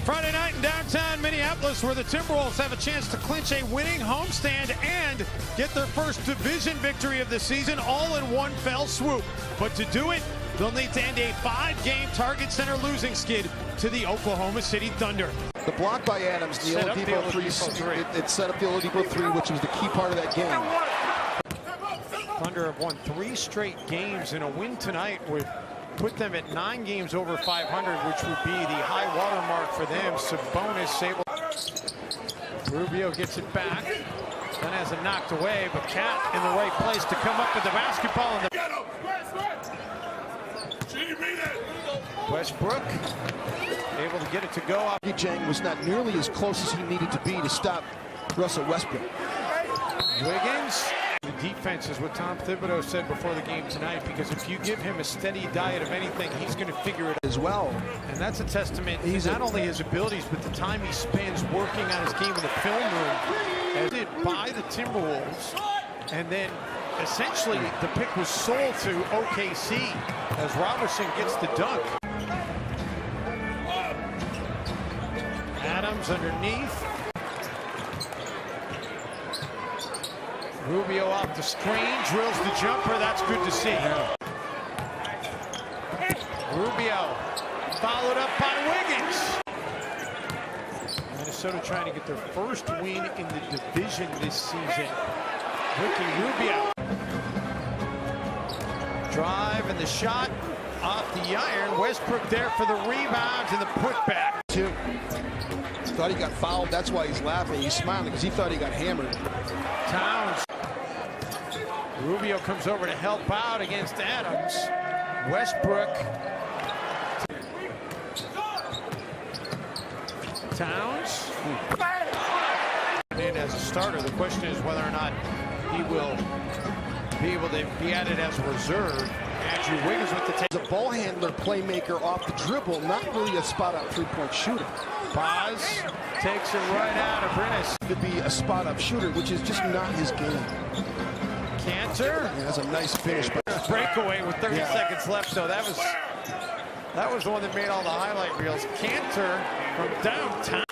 Friday night in downtown Minneapolis, where the Timberwolves have a chance to clinch a winning homestand and get their first division victory of the season all in one fell swoop. But to do it, they'll need to end a 5-game Target Center losing skid to the Oklahoma City Thunder. The block by Adams, the Oladipo three, it set up the Oladipo 3, which was the key part of that game. Thunder have won 3 straight games, and a win tonight would put them at 9 games over 500, which would be the high water mark for them. Sabonis able. Rubio gets it back, then has it knocked away, but Cat in the right place to come up with the basketball. And Westbrook able to get it to go up. Jang was not nearly as close as he needed to be to stop Russell Westbrook. Wiggins. The defense is what Tom Thibodeau said before the game tonight, because if you give him a steady diet of anything, he's going to figure it out as well. And that's a testament to not only his abilities, but the time he spends working on his game in the film room, as did by the Timberwolves. And then essentially the pick was sold to OKC as Robertson gets the dunk. Adams underneath. Rubio off the screen, drills the jumper. That's good to see. Rubio followed up by Wiggins. Minnesota trying to get their first win in the division this season. Ricky Rubio. Drive and the shot off the iron. Westbrook there for the rebound and the putback. Thought he got fouled. That's why he's laughing. He's smiling because he thought he got hammered. Towns. Rubio comes over to help out against Adams. Westbrook. Towns. And as a starter, the question is whether or not he will be able to be added as a reserve. Andrew Wiggins with the take. He's a ball handler, playmaker off the dribble, not really a spot-up three-point shooter. Paz takes it right out of Brennis. To be a spot-up shooter, which is just not his game. Cantor. Yeah, that's a nice finish. Breakaway with 30 seconds left, so that was the one that made all the highlight reels. Cantor from downtown.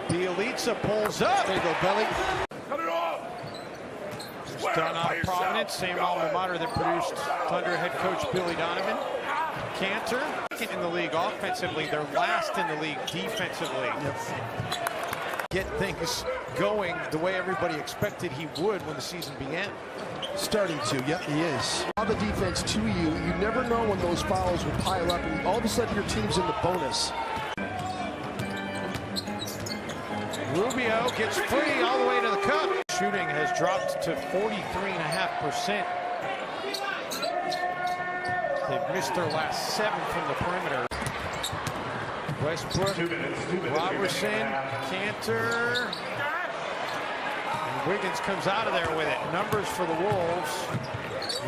Bielitsa pulls up. There you go, Belly. Done out of Providence, same alma mater that produced Thunder head coach Billy Donovan. Cantor in the league offensively. They're last in the league defensively. Get things going the way everybody expected he would when the season began. Starting to, yep, he is. All the defense to you, you never know when those fouls will pile up, and all of a sudden your team's in the bonus. Rubio gets free all the way to the cup. Shooting has dropped to 43.5%. They've missed their last 7 from the perimeter. Westbrook, Robertson, Cantor, and Wiggins comes out of there with it. Numbers for the Wolves.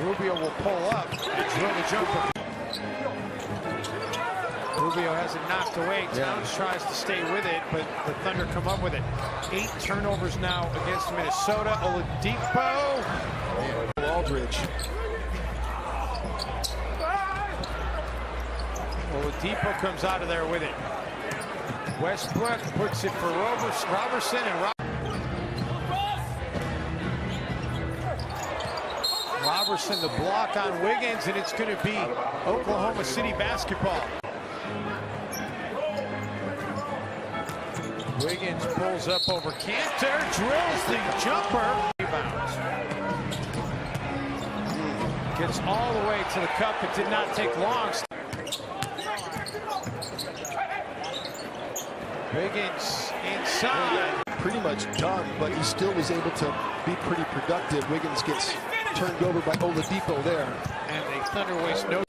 Rubio will pull up and drill the jumper. Rubio has it knocked away. Towns tries to stay with it, but the Thunder come up with it. 8 turnovers now against Minnesota. Oladipo. Aldridge. Oladipo comes out of there with it. Westbrook puts it for Robertson and Robertson the block on Wiggins, and it's going to be Oklahoma City basketball. Wiggins pulls up over Cantor, drills the jumper. Rebounds. Gets all the way to the cup. It did not take long. Wiggins inside. Pretty much done, but he still was able to be pretty productive. Wiggins gets turned over by Oladipo there. And the Thunder waste no.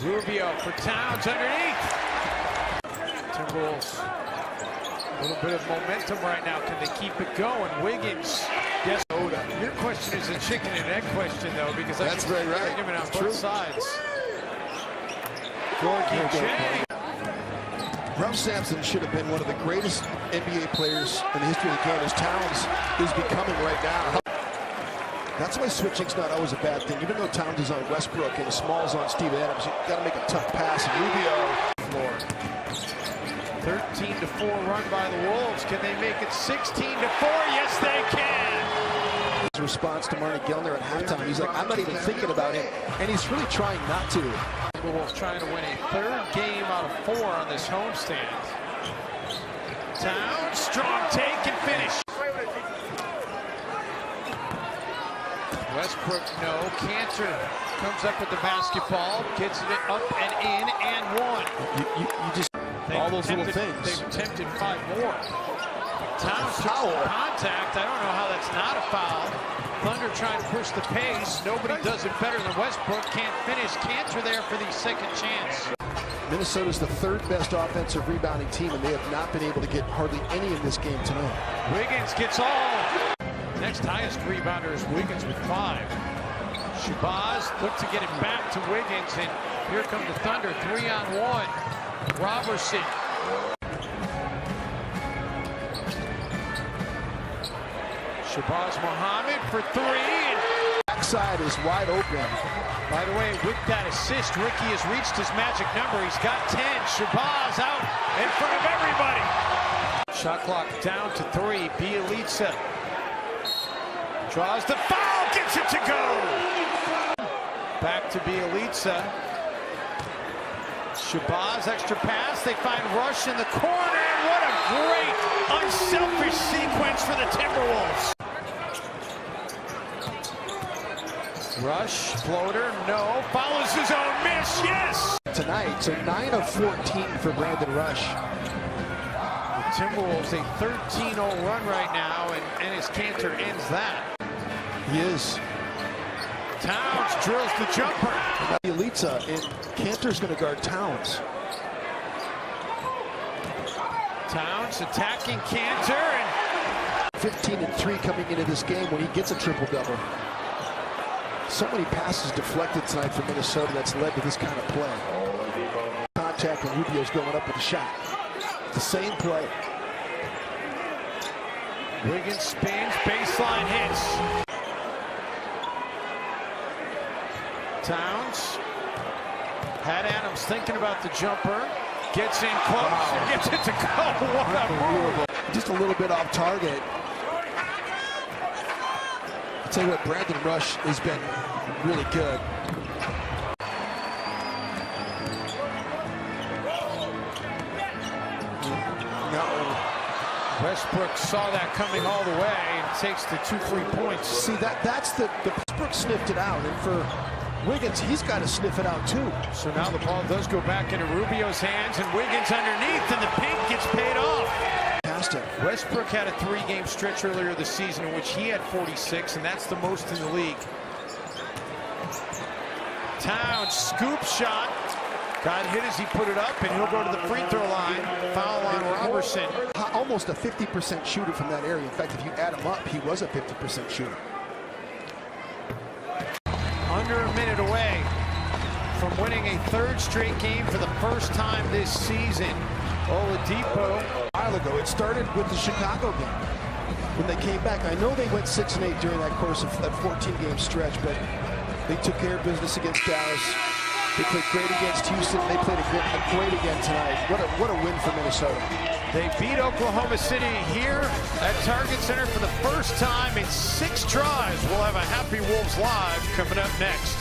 Rubio for Towns underneath. Timberwolves, a little bit of momentum right now. Can they keep it going? Wiggins, yes. Your question is a chicken and egg question, though, because that's very right. Argument on both sides. Gorgie Jang. Ralph Sampson should have been one of the greatest NBA players in the history of the game, as Towns is becoming right now. That's why switching's not always a bad thing. Even though Towns is on Westbrook and Small's on Steve Adams, you got to make a tough pass. And Rubio, floor. 13-4 run by the Wolves. Can they make it 16-4? Yes, they can. His response to Marnie Gellner at halftime, he's like, I'm not even thinking about him, and he's really trying not to. Timberwolves trying to win a third game out of 4 on this homestand. Towns, strong take and finish. Westbrook, no. Cantor comes up with the basketball, gets it up and in, and one. You just, all those little things. They've attempted 5 more. Towns foul contact. I don't know how that's not a foul. Thunder trying to push the pace. Nobody does it better than Westbrook. Can't finish. Cantor there for the second chance. Minnesota's the 3rd best offensive rebounding team, and they have not been able to get hardly any in this game tonight. Wiggins gets all. Next highest rebounder is Wiggins with 5. Shabazz look to get it back to Wiggins, and here come the Thunder, 3-on-1. Robertson. Shabazz Muhammad for 3. Backside is wide open. By the way, with that assist, Ricky has reached his magic number. He's got 10. Shabazz out in front of everybody. Shot clock down to 3. Bielitsa draws the foul, gets it to go. Back to Bielitsa. Shabazz, extra pass. They find Rush in the corner. And what a great, unselfish sequence for the Timberwolves. Rush, floater, no. Follows his own miss, yes! Tonight, so 9 of 14 for Brandon Rush. The Timberwolves a 13-0 run right now, and his Cantor ends that. He is. Towns drills the jumper. Bielitsa, and Cantor's going to guard Towns. Towns attacking Cantor. And 15-3 coming into this game when he gets a triple-double. So many passes deflected tonight for Minnesota that's led to this kind of play. Contact and Rubio's going up with a shot. The same play. Wiggins spins, baseline hits. Towns had Adams thinking about the jumper. Gets in close and gets it to go. What a move. Just a little bit off target. I'll tell you what, Brandon Rush has been really good. No. Westbrook saw that coming all the way and takes the 2 free points. See, that's the Westbrook sniffed it out, and for Wiggins, he's got to sniff it out too. So now the ball does go back into Rubio's hands, and Wiggins underneath, and the paint gets paid off. Westbrook had a 3-game stretch earlier this season in which he had 46, and that's the most in the league. Towns, scoop shot. Got hit as he put it up, and he'll go to the free throw line. Foul on Robertson. Almost a 50% shooter from that area. In fact, if you add him up, he was a 50% shooter. Under a minute away from winning a 3rd straight game for the first time this season. Oladipo. A while ago, it started with the Chicago game. When they came back, I know they went 6-8 during that course of that 14-game stretch, but they took care of business against Dallas. They played great against Houston. They played great again tonight. What a win for Minnesota. They beat Oklahoma City here at Target Center for the first time in 6 tries. We'll have a Happy Wolves Live coming up next.